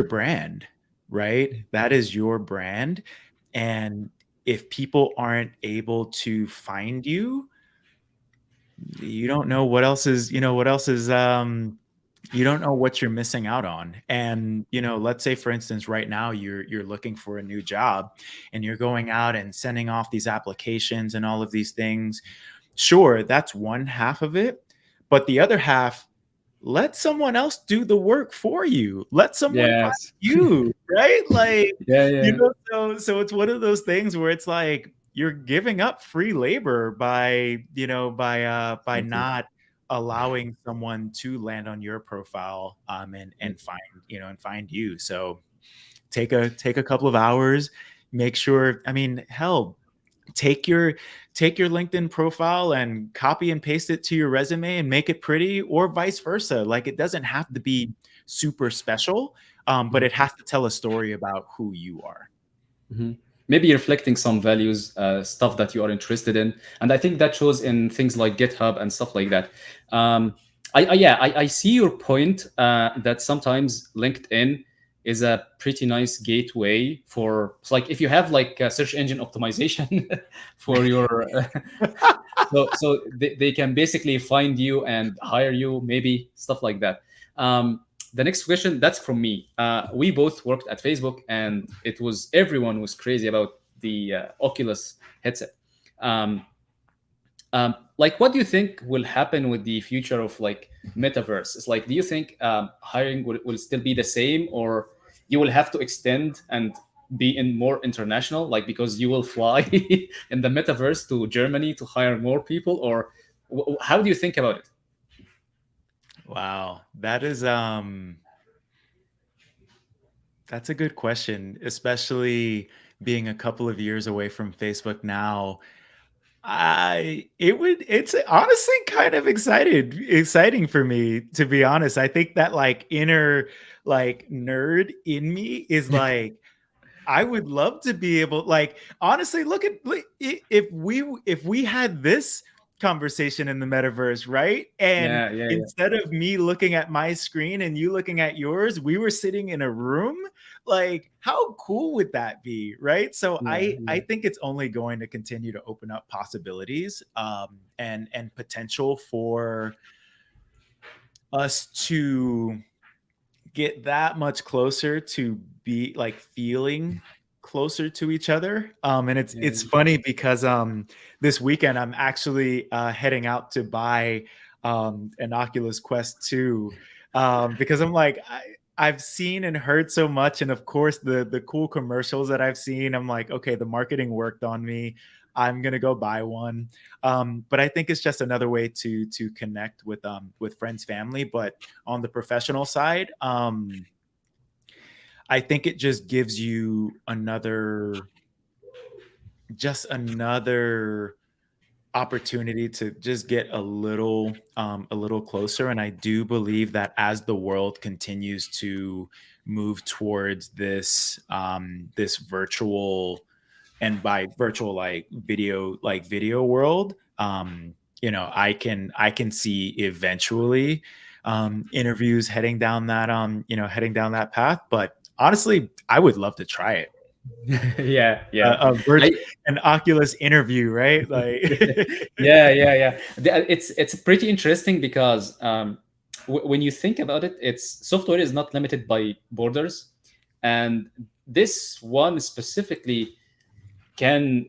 brand, right? That is your brand. And if people aren't able to find you, you don't know what else is, you don't know what you're missing out on. And, let's say for instance, right now you're looking for a new job and you're going out and sending off these applications and all of these things. Sure, that's one half of it. But the other half, let someone else do the work for you. Let someone find Yes. you, right? Like, Yeah, yeah. so it's one of those things where it's like you're giving up free labor by Exactly. not allowing someone to land on your profile Yeah. and find you. So take a couple of hours, make sure, I mean, hell, take your take your LinkedIn profile and copy and paste it to your resume and make it pretty, or vice versa. Like, it doesn't have to be super special, but Mhm. it has to tell a story about who you are. Mhm. Maybe reflecting some values, stuff that you are interested in, and I think that shows in things like GitHub and stuff like that. Um, yeah, I see your point that sometimes LinkedIn is a pretty nice gateway for, it's like if you have like a search engine optimization for your so they can basically find you and hire you, maybe stuff like that. The next question, that's from me. We both worked at Facebook, and it was, everyone was crazy about the Oculus headset. um, like, what do you think will happen with the future of like metaverse? It's like, do you think hiring will still be the same, or you will have to extend and be in more international, like because you will fly in the metaverse to Germany to hire more people, or how do you think about it? Wow, that's a good question, especially being a couple of years away from Facebook now. It's honestly kind of exciting for me, to be honest. I think that, like, inner, like, nerd in me is like, I would love to be able, like, honestly, if we had this conversation in the metaverse, right? And Yeah, yeah, yeah, instead of me looking at my screen and you looking at yours, we were sitting in a room. Like, how cool would that be, right? So yeah, I yeah. think it's only going to continue to open up possibilities, and potential for us to get that much closer to be like feeling closer to each other. And it's Yeah. funny because this weekend I'm actually heading out to buy an Oculus Quest 2, because I'm like, I've seen and heard so much, and of course the cool commercials that I've seen, I'm like, okay, the marketing worked on me. I'm gonna go buy one. But I think it's just another way to connect with friends, family. But on the professional side, I think it just gives you another opportunity to just get a little closer. And I do believe that as the world continues to move towards this virtual, and by virtual, like video world, I can see eventually interviews heading down that path. But honestly, I would love to try it. Yeah, a, yeah. a virt- I an Oculus interview, right? Like, yeah, yeah, yeah. It's pretty interesting because when you think about it, it's software is not limited by borders, and this one specifically can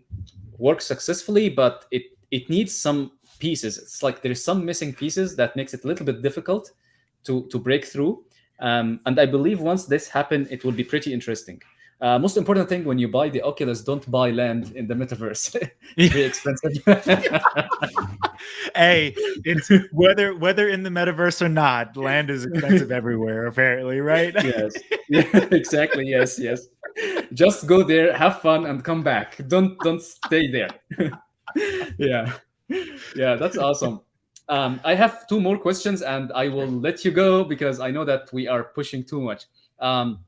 work successfully, but it needs some pieces. It's like there's some missing pieces that makes it a little bit difficult to break through. And I believe once this happen, it will be pretty interesting. Most important thing when you buy the Oculus, don't buy land in the metaverse. It's Yeah. very expensive. Hey, it's whether in the metaverse or not, land is expensive everywhere, apparently, right? Yes. Yeah, exactly. Yes, yes. Just go there, have fun, and come back. Don't stay there. Yeah. Yeah, that's awesome. I have two more questions, and I will let you go because I know that we are pushing too much. Um,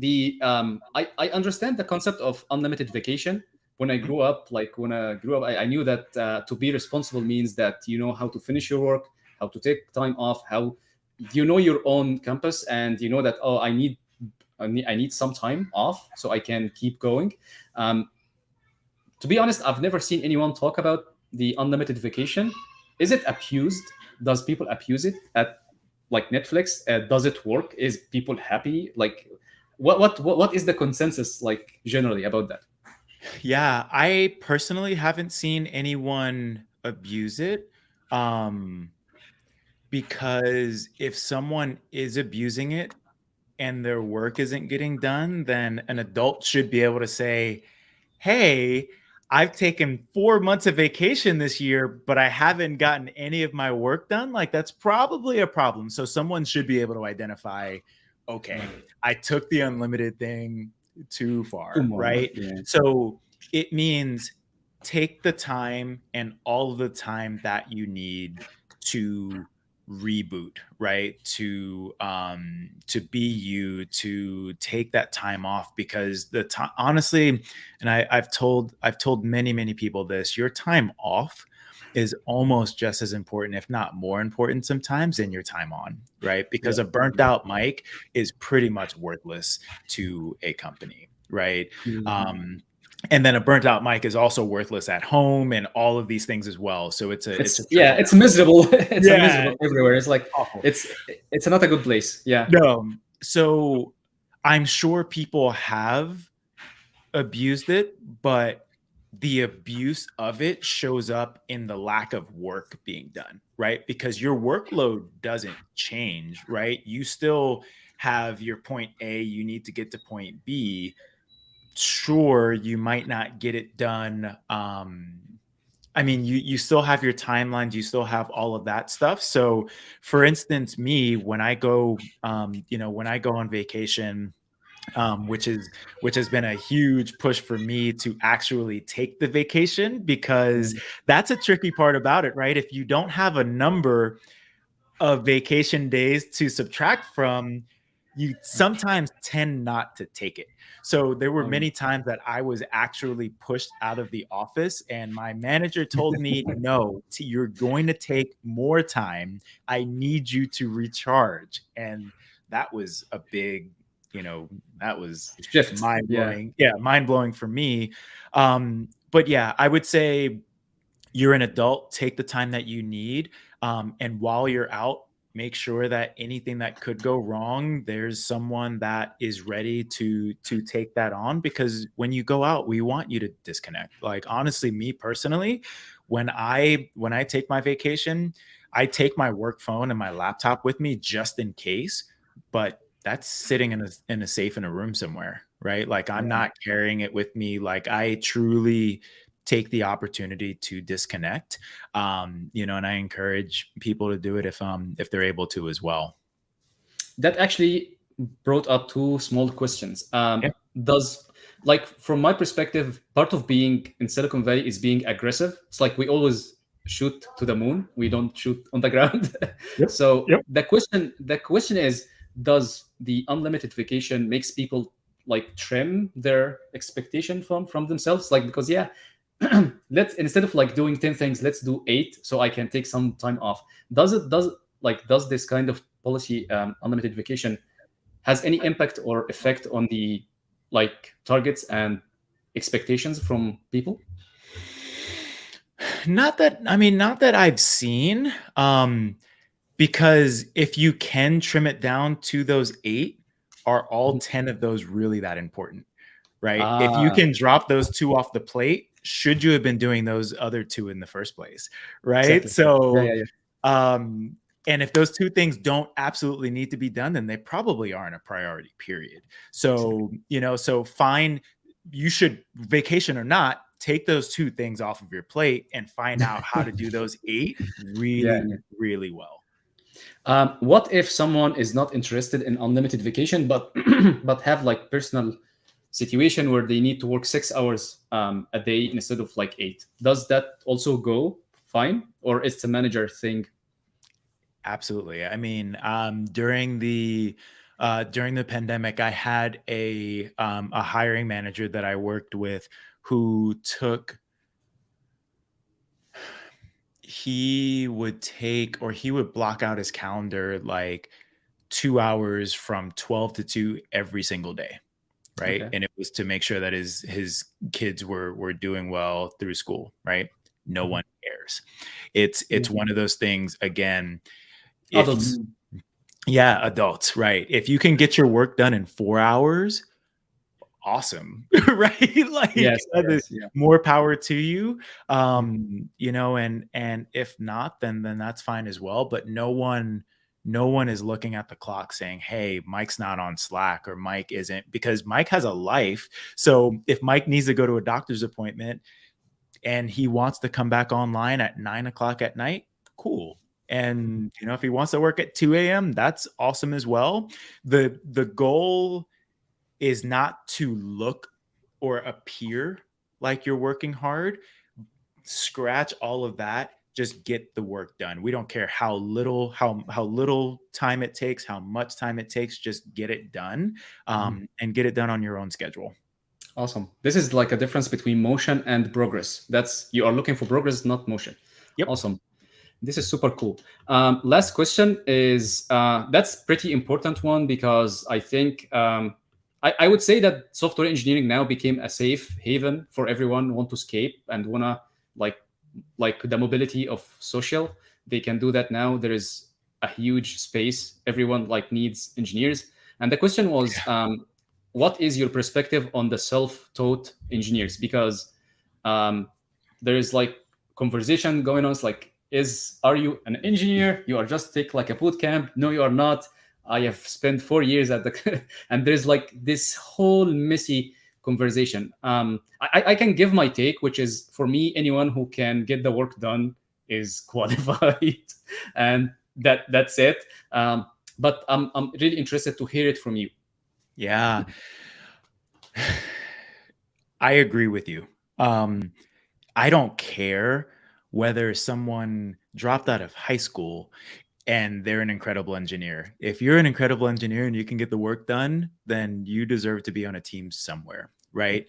I understand the concept of unlimited vacation. When I grew up, I knew that to be responsible means that you know how to finish your work, how to take time off, how you know your own campus, and you know that, oh, I need some time off so I can keep going. Um, to be honest, I've never seen anyone talk about the unlimited vacation. Is it abused? Does people abuse it at like Netflix? Does it work? Is people happy? Like, what is the consensus like generally about that? Yeah, I personally haven't seen anyone abuse it. Um, because if someone is abusing it and their work isn't getting done, then an adult should be able to say, hey, I've taken 4 months of vacation this year, but I haven't gotten any of my work done. Like, that's probably a problem. So, someone should be able to identify, okay, I took the unlimited thing too Too far, much. right? Yeah. So, it means take the time and all of the time that you need to reboot, right? To be you, to take that time off, because the time, honestly, and I've told many people this, your time off is almost just as important, if not more important sometimes, than your time on, right? Yeah. Because a burnt out mic is pretty much worthless to a company, right? Mhm. And then a burnt out mic is also worthless at home and all of these things as well. So it's a Yeah, trickle it's down. miserable. It's a Yeah, miserable everywhere. It's like awful. it's it's not a good place. Yeah. No, so I'm sure people have abused it, but the abuse of it shows up in the lack of work being done, right? Because your workload doesn't change, right? You still have your point A, you need to get to point B. Sure, you might not get it done. I mean, you still have your timelines, you still have all of that stuff. So, for instance, me, when I go, when I go on vacation, which has been a huge push for me to actually take the vacation, because Mm. that's a tricky part about it, right? If you don't have a number of vacation days to subtract from, you sometimes tend not to take it. So there were Um, many times that I was actually pushed out of the office, and my manager told me, no, you're going to take more time. I need you to recharge. And that was a big, that was shift. mind Yeah. blowing. Yeah, mind blowing for me. But yeah, I would say you're an adult, take the time that you need. And while you're out, make sure that anything that could go wrong, there's someone that is ready to take that on. Because when you go out, we want you to disconnect. Like, honestly, me personally, when I take my vacation, I take my work phone and my laptop with me just in case, but that's sitting in a safe in a room somewhere, right? Like, I'm Yeah. not carrying it with me. Like, I truly take the opportunity to disconnect. And I encourage people to do it if they're able to as well. That actually brought up two small questions. Yeah. Does like from my perspective, part of being in Silicon Valley is being aggressive. It's like we always shoot to the moon. We don't shoot on the ground. Yep. So Yep. the question is, does the unlimited vacation makes people like trim their expectation from themselves? Like, because yeah, let's instead of like doing 10 things, let's do 8 so I can take some time off. Does this kind of policy, unlimited vacation, has any impact or effect on the like targets and expectations from people? Not that I've seen. Because if you can trim it down to those 8, are all Mhm. 10 of those really that important? Right? If you Ah, can drop those 2 off the plate, should you have been doing those other 2 in the first place? Right? exactly. Yeah, So, yeah, yeah. um And if those two things don't absolutely need to be done, then they probably aren't a priority, period. Exactly. So, so find, you should, vacation or not, take those two things off of your plate and find out how to do those eight Yeah. really, really well. What if someone is not interested in unlimited vacation, but but have like personal situation where they need to work 6 hours a day instead of like 8? Does that also go fine, or is the manager thing? Absolutely. I mean, during the pandemic, I had a hiring manager that I worked with who took he would block out his calendar like 2 hours from 12 to 2 every single day, right? Okay. And it was to make sure that his kids were doing well through school, right? No Mhm. one cares. It's Yeah. one of those things again. If Adults. you Yeah, adults, right. If you can get your work done in 4 hours, awesome, right? Like, Yes. Yes. Yeah. more power to you. Yeah. And if not, then that's fine as well. But no one is looking at the clock saying, "Hey, Mike's not on Slack," or "Mike isn't," because Mike has a life. So if Mike needs to go to a doctor's appointment and he wants to come back online at 9 o'clock at night, cool. And if he wants to work at 2 a.m., that's awesome as well. The goal is not to look or appear like you're working hard. Scratch all of that. Just get the work done. We don't care how little time it takes, how much time it takes. Just get it done, Mhm. and get it done on your own schedule. Awesome. This is like a difference between motion and progress. That's you are looking for progress, not motion. Yep. Awesome. This is super cool. Last question is that's pretty important one because I think I would say that software engineering now became a safe haven for everyone who want to escape and wanna like like the mobility of social. They can do that now. There is a huge space. Everyone like needs engineers. And the question was, what is your perspective on the self-taught engineers? Because um, there is like conversation going on. It's like, are you an engineer? You are just take like a boot camp. No, you are not. I have spent 4 years at the and there's like this whole messy conversation. I can give my take, which is for me, anyone who can get the work done is qualified, and that's it. But I'm really interested to hear it from you. Yeah. I agree with you. I don't care whether someone dropped out of high school and they're an incredible engineer. If you're an incredible engineer and you can get the work done, then you deserve to be on a team somewhere, right?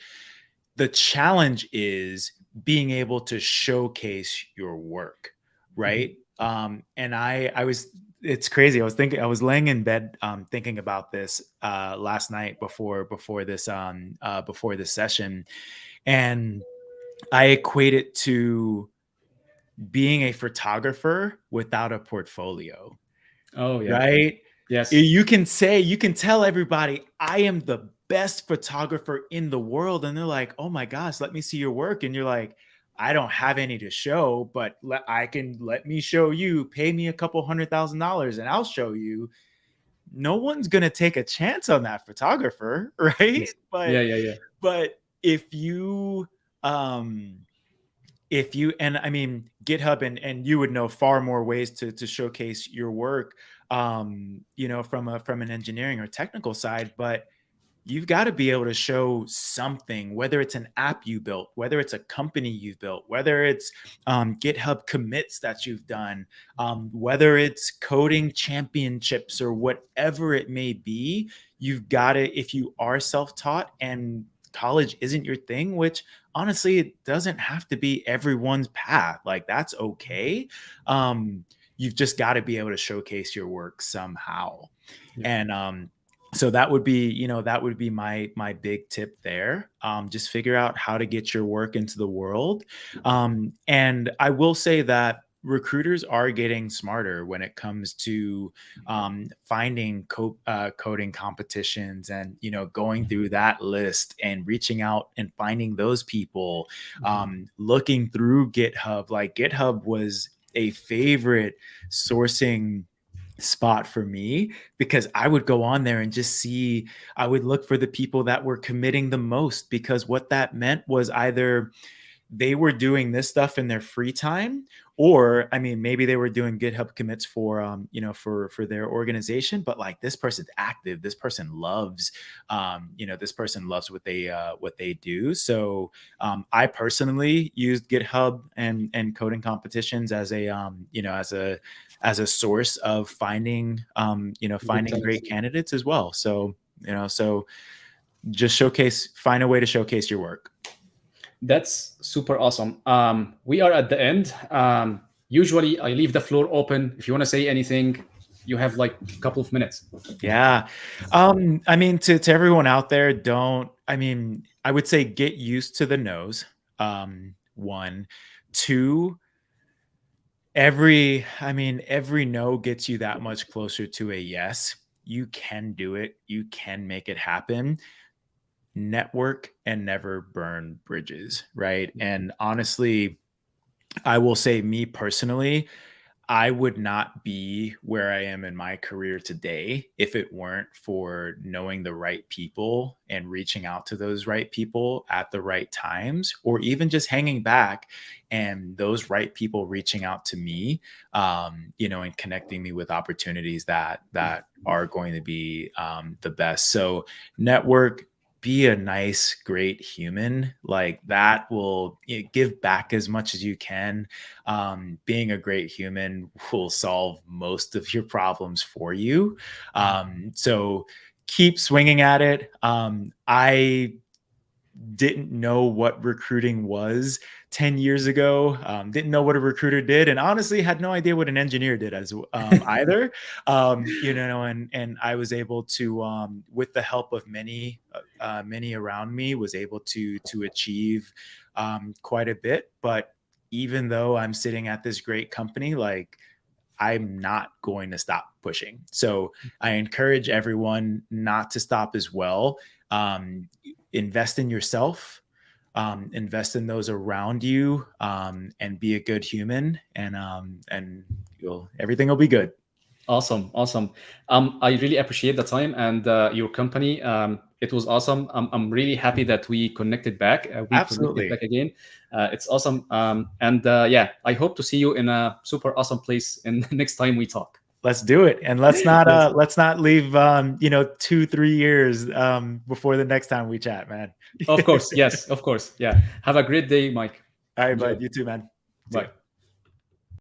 The challenge is being able to showcase your work, Mhm. right? And it's crazy. I was laying in bed, thinking about this last night before this session, and I equate it to being a photographer without a portfolio, Oh yeah, right? yes, You can tell everybody, I am the best photographer in the world. And they're like, oh my gosh, let me see your work. And you're like, I don't have any to show, but let me show you, pay me a couple $100,000 and I'll show you. No one's going to take a chance on that photographer, right? yes, But, yeah, yeah, yeah. but um, and I mean GitHub, and you would know far more ways to showcase your work, from an engineering or technical side, but you've got to be able to show something, whether it's an app you built, whether it's a company you've built, whether it's GitHub commits that you've done, whether it's coding championships or whatever it may be. You've got to, if you are self-taught and college isn't your thing, which honestly, it doesn't have to be everyone's path. Like, that's okay. Um, you've just got to be able to showcase your work somehow. Yeah. And so that would be my big tip there. Just figure out how to get your work into the world. And I will say that recruiters are getting smarter when it comes to finding coding competitions, and going through that list and reaching out and finding those people. Mhm. Looking through GitHub, like GitHub was a favorite sourcing spot for me, because I would go on there and just see, I would look for the people that were committing the most, because what that meant was either they were doing this stuff in their free time, or I mean, maybe they were doing GitHub commits for for their organization, but like, this person's active, this person loves this person loves what they do. So I personally used GitHub and coding competitions as a as a source of finding Good finding talents. great candidates as well. So so just find a way to showcase your work. That's super awesome. We are at the end. Usually, I leave the floor open. If you want to say anything, you have like a couple of minutes. Yeah. I mean, to everyone out there, don't, I mean, I would say get used to the no's. One, two, every no gets you that much closer to a yes. You can do it. You can make it happen. Network and never burn bridges, right? And honestly, I will say, me personally, I would not be where I am in my career today if it weren't for knowing the right people and reaching out to those right people at the right times, or even just hanging back and those right people reaching out to me, and connecting me with opportunities that are going to be the best. So network, be a nice, great human. Like, that will give back as much as you can. Being a great human will solve most of your problems for you. So keep swinging at it. I didn't know what recruiting was 10 years ago, didn't know what a recruiter did, and honestly had no idea what an engineer did as either. And I was able to, with the help of many around me, was able to achieve quite a bit. But even though I'm sitting at this great company, like, I'm not going to stop pushing. So I encourage everyone not to stop as well. Invest in yourself, invest in those around you, and be a good human, and everything will be good. Awesome, awesome. I really appreciate the time and your company. It was awesome. I'm really happy that we connected back. We connected Absolutely. back again. It's awesome. And yeah, I hope to see you in a super awesome place in the next time we talk. Let's do it. And Yes, let's not leave 2-3 years before the next time we chat, man. of course. Yes, of course. Yeah. Have a great day, Mike. All right, Enjoy. bud. You too, man. You too. Bye.